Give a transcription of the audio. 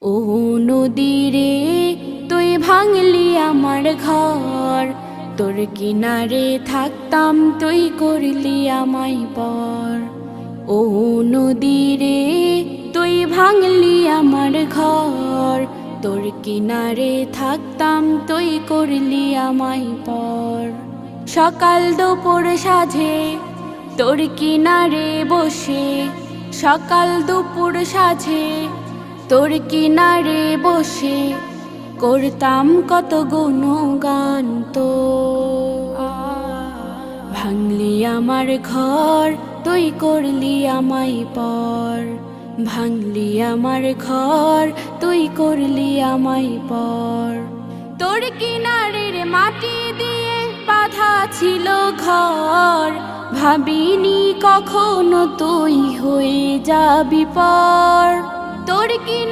ও নদী রে, তুই ভাঙলি আমার ঘর, তোর কিনারে থাকতাম তুই করলি আমায় পর। ও নদী রে, তুই ভাঙলি আমার ঘর, তোর কিনারে থাকতাম তুই করলি আমায় পর। সকাল দুপুর সাঁঝে তোর কিনারে বসে, সকাল দুপুর সাঁঝে তোর কিনারে বসে করতাম কত গুণগান তো। ভাঙলি আমার ঘর, তুই করলি আমায় পর। ভাঙলি আমার ঘর, তুই করলি আমায় পর। তোর কিনারের মাটি দিয়ে বাঁধা ছিল ঘর, ভাবিনি কখনো তুই হয়ে যাবি পর। তোর কিনারে